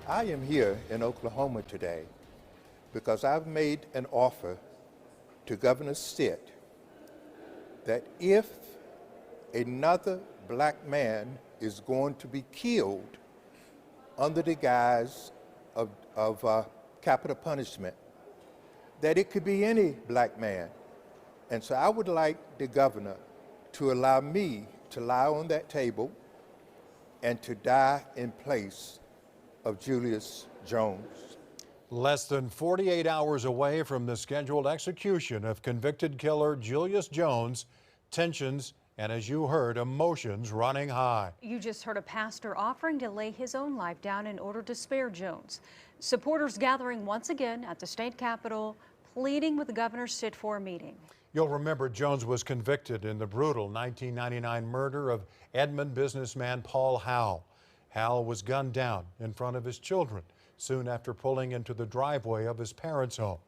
I am here in Oklahoma today because I've made an offer to Governor Stitt that if another black man is going to be killed under the guise of capital punishment, that it could be any black man. And so I would like the governor to allow me to lie on that table and to die in place of Julius Jones. Less than 48 hours away from the scheduled execution of convicted killer Julius Jones, tensions and, as you heard, emotions running high. You just heard a pastor offering to lay his own life down in order to spare Jones. Supporters gathering once again at the state capitol, pleading with Governor Stitt for a meeting. You'll remember Jones was convicted in the brutal 1999 murder of Edmond businessman Paul Howell. Howell was gunned down in front of his children soon after pulling into the driveway of his parents' home.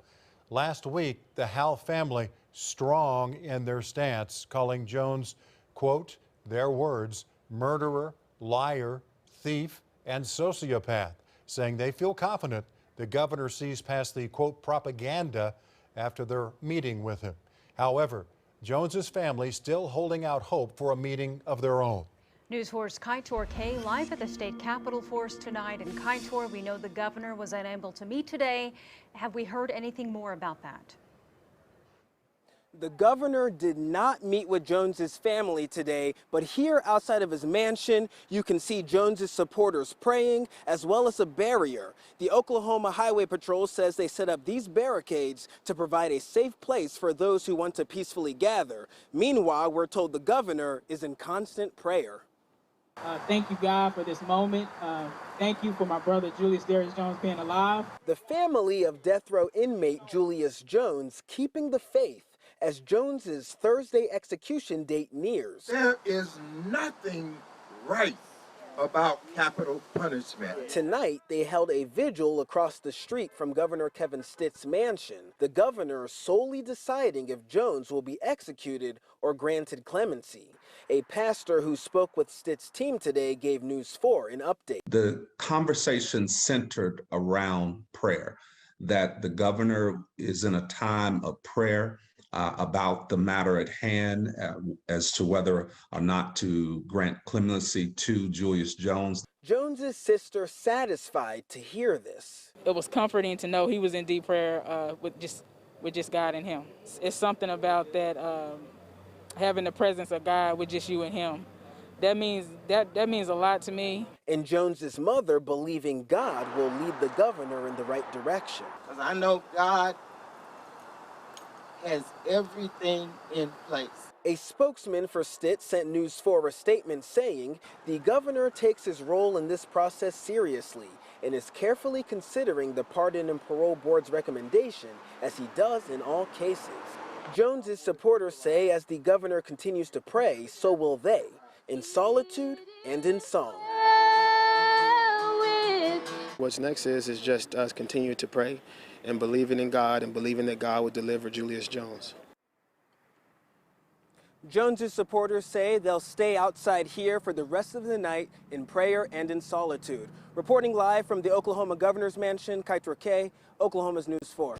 Last week, the Howell family strong in their stance, calling Jones, quote, their words, murderer, liar, thief, and sociopath, saying they feel confident the governor sees past the, quote, propaganda after their meeting with him. However, Jones's family still holding out hope for a meeting of their own. News 4's Kaitor K live at the state capitol for us tonight. And Kaitor, we know the governor was unable to meet today. Have we heard anything more about that? The governor did not meet with Jones's family today, but here outside of his mansion, you can see Jones's supporters praying, as well as a barrier. The Oklahoma Highway Patrol says they set up these barricades to provide a safe place for those who want to peacefully gather. Meanwhile, we're told the governor is in constant prayer. Thank you, God, for this moment. Thank you for my brother Julius Darius Jones being alive. The family of death row inmate Julius Jones keeping the faith as Jones's Thursday execution date nears. There is nothing right about capital punishment. Tonight, they held a vigil across the street from Governor Kevin Stitt's mansion. The governor solely deciding if Jones will be executed or granted clemency. A pastor who spoke with Stitt's team today gave News 4 an update. The conversation centered around prayer, that the governor is in a time of prayer about the matter at hand as to whether or not to grant clemency to Julius Jones. Jones's sister satisfied to hear this. It was comforting to know he was in deep prayer with just God and him. It's something about that having the presence of God with just you and him. That means a lot to me. And Jones's mother believing God will lead the governor in the right direction. Because I know God has everything in place. A spokesman for Stitt sent News 4 a statement saying the governor takes his role in this process seriously and is carefully considering the Pardon and Parole Board's recommendation, as he does in all cases. Jones's supporters say as the governor continues to pray, so will they, in solitude and in song. What's next is just us continuing to pray and believing in God and believing that God will deliver Julius Jones. Jones's supporters say they'll stay outside here for the rest of the night in prayer and in solitude. Reporting live from the Oklahoma Governor's Mansion, Kaitor K, Oklahoma's News 4.